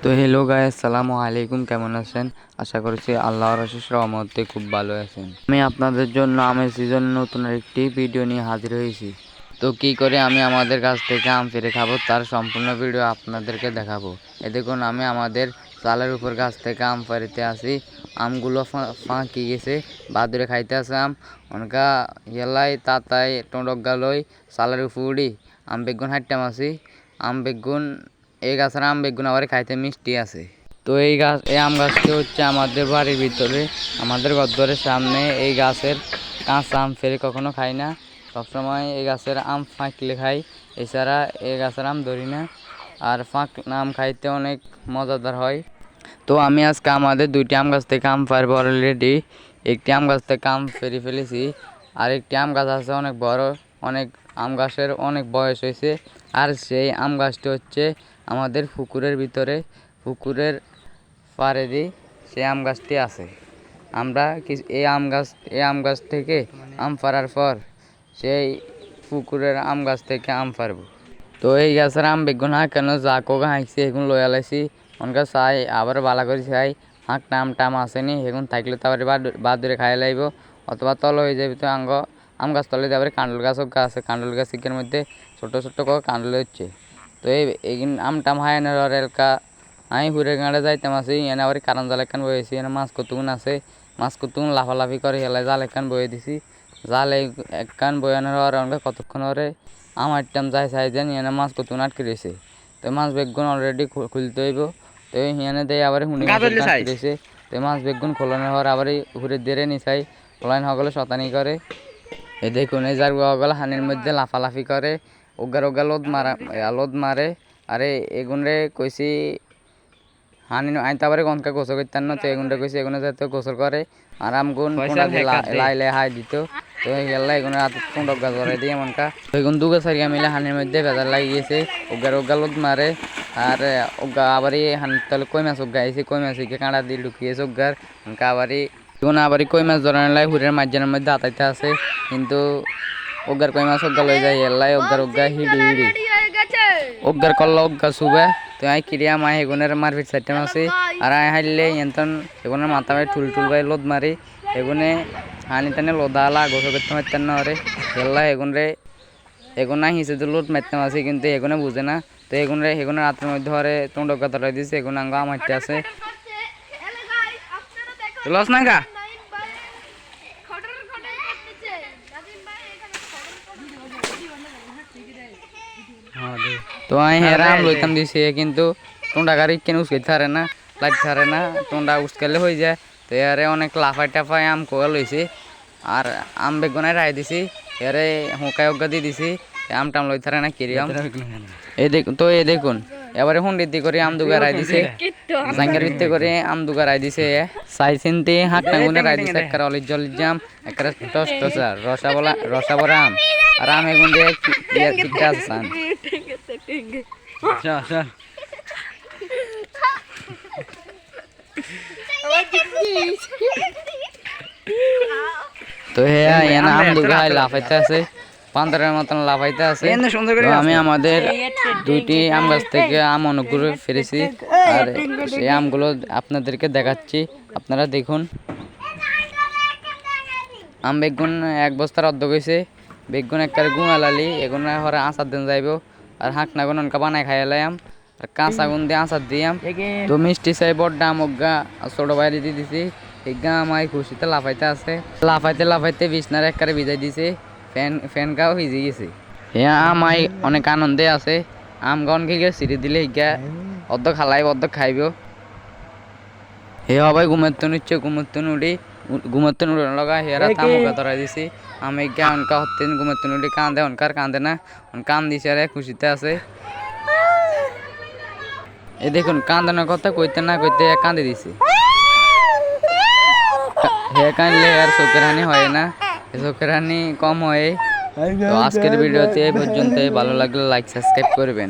তো hello guys, আসসালামু আলাইকুম। কেমন আছেন? আশা করছি আল্লাহর অশেষ রহমতে খুব ভালো আছেন। আমি আপনাদের জন্য আমের সিজন নতুন একটি ভিডিও নিয়ে হাজির হয়েছি। তো কি করে আমি আমাদের গাছ থেকে আম পেড়ে খাবো তার সম্পূর্ণ ভিডিও আপনাদেরকে দেখাবো। দেখুন, আমি আমাদের চালের উপর গাছ থেকে আম পাড়িতে আসি। আমগুলো ফাঁকি গেছে, বাদুরে খাইতে আসে আম। অনকা হেলাই তাতাই টন্ডক গালই চালের উপর উড়ি আম বেগুন হাইটাম আসি। আম বেগুন এই গাছের আম বেগুন আবার খাইতে মিষ্টি আছে। তো এই আম গাছটি হচ্ছে আমাদের বাড়ির ভিতরে, আমাদের ঘরের সামনে। এই গাছের কাঁচা আম ফেরে কখনো খাই না, সবসময় এই গাছের আম ফাঁকলে খাই। এছাড়া এই গাছের আম ধরি না। আর আম খাইতে অনেক মজাদার হয়। তো আমি আজকে আমাদের দুইটি আম গাছ থেকে আম পারবো অলরেডি। একটি আম গাছ থেকে আম পেরে ফেলেছি, আর একটি আম গাছ আছে অনেক বড়, অনেক আম গাছের অনেক বয়স হয়েছে। আর সেই আম গাছটি হচ্ছে আমাদের পুকুরের ভিতরে, পুকুরের পাড়ে দিয়ে সেই আম গাছটি আছে। আমরা এই আম গাছ থেকে আম পাড়ার পর সেই পুকুরের আম গাছ থেকে আম পারবো। তো এই গাছের আম বেগুন কেন যা কোগা হাঁকছি এখন লইয়া লাইছি। অনকা চাই আবার বালা করে চাই হাঁক টাম আসেনি, এখন থাকলে তারপরে বাদুরে খাই লাইব, অথবা তল হয়ে যাবে। তো আম গাছ তলে তারপরে কাঁডল গাছও আছে, কাঁডল গাছ শিখের মধ্যে ছোটো ছোটো করে কাঁডল হচ্ছে। তো এইদিন আম টাম হাই না এলকা আমি হুড়ে গাঁড়ে যাইতাম আছি। এনে আবার কারণ জাল একখান বয়েছি, এনে মাছ কতগুণ আছে, মাছ কতগুণ লাফালাফি করে হেলাই জাল একখান বয়ে দিছি। জাল একখান বয়ানোর হওয়ার অনেক কতক্ষণ হরে আমার টাইম যাই চাই দেন এনে মাছ কতগুণ আটকে রয়েছে। তো মাছ বেগুন অলরেডি খুলতে হইব। তো হিয়ানে দেয় আবার হুঁড়ি আটকে রয়েছে। তো মাছ বেগুন খোলানোর হওয়ার আবার হুড়ে দেরে নিচাই খোলান হগলে শতানি করে। এই দেখুন, এই যার গলা হানির মধ্যে লাফালাফি করে, ওগা লোদ মারে। আরে এগুন রে কইছি হানি আইন তারপরে গনকা গোসল করতেন না। তো এগুনটা কইছি এগুনে যাতে গোসল করে আর আমগুন কোনটা লাইলে হাই দিত। তো গেল্লা এগুনের হাত কোনটা গাজরে দিয়ে এমনকা এগুন দুগা সারিয়া মিলে হানির মধ্যে বেজার লাগিয়েছে। ওগা লোদ মারে। আর ওগা আবারই হানি তাহলে কই মাছ ওগা আইছে, কই মাছকে কাঁড়া দিয়ে ঢুকিয়েছে ওগার অনকা আবারই এখন আবারই কই মাছ ধরানোর লাই হুড়ের মাঝখানের মধ্যে আতাইতে আছে। কিন্তু ওগার কই মাছ ওগা লই যায় এল্লাই ওগা হিড়ি ওগার কল্লা ওগা শুবে। তো আই কিরিয়া মাই এগুনের মারপিট সাইটেম আছে। আর আই হাইলে এন্তন এগুনের মাথা ভাই ঠুল ভাই লোদ মারি এগুনে হানি টানে লোদালা গোসল করতে মারতেন না ওরে এল্লা এগুনা হিসেবে লোদ মারতে আছে, কিন্তু এগুনে বুঝে না। তো এগুনের রাতের মধ্যে হরে টুন্ডক ধরাই দিছে, এগুন আঙ্গ আমারতে আছে লস না গা। তো আমি হেরাম লইতাম দিছে, কিন্তু টুন্ডা গাড়ি কেন উস্কাইতে পারে না, লাগতে পারে না, টুন্ডা উস্কাইলে হয়ে যায়। তো এরে অনেক লাফাই টাফাই আম কোয়া লইছে। আর আম বেগুনায় রায় দিছি, এরে হুঁকায় উগা দিয়ে দিছি, আম টাম লইতে পারে না কিরিয়াম। এই দেখুন, তো এই দেখুন এবারে হুন্ডিতে করে আম দুগা রায় দিছে, জাঙ্গার ভিত্তে করে আম দুগা রায় দিছে। সাই চিনতে হাঁক টাঙ্গুনে রায় দিছে একটা অলিজ জলিজ জাম, একটা টসটসার রসা ভরা আম। আর আম এগুন দিয়ে কিটা আসান তো হ্যাঁ এনা আম দুগা লাফাইতে আছে, পান্তরের মতন লাফাইতে আছে। আমি আমাদের দুইটি আম গাছ থেকে আম অনুগ্রহ ফিরেছি, আর সেই আমগুলো আপনাদেরকে দেখাচ্ছি, আপনারা দেখুন। আম বেগুন এক বস্তার অর্ধ গেছে, বেগুন একটা গুঙালালি এগুন হরে আচার দিন যাইব। আর হাঁক না গুন অনকা বানাই খাইলাম, আর কাঁচা গুন দিয়ে আচার দিয়াম। তো মিষ্টি চাই বড্ডা আমগা ছোট বাইরে দিয়ে দিছি। এই গা আমায় খুশিতে লাফাইতে লাফাইতে বিছনার একবারে ভিজাই দিছে, ফ্যান গাও ভিজে গেছে। হ্যাঁ আমায় অনেক আনন্দে আছে। আম গান খেয়ে সিঁড়ি দিলে হিগা অর্ধ খালাইব অর্ধ খাইব। হে হবাই ঘুমোতে উড়ে লগা হেরা তামুকা ধরাই দিছি। আমি গা অনকা হতেন ঘুমোতে উঠে কান্দে, অনকার কান্দে না, কান দিছে আর খুশিতে আছে। এই দেখুন কান্দানোর কথা কইতে না কইতে কান্দে দিছে। হে কানলে আর চোখের হানি হয় না, চোখের হানি কম হয়। তো আজকের ভিডিওতে এই পর্যন্ত, ভালো লাগলে লাইক সাবস্ক্রাইব করবেন।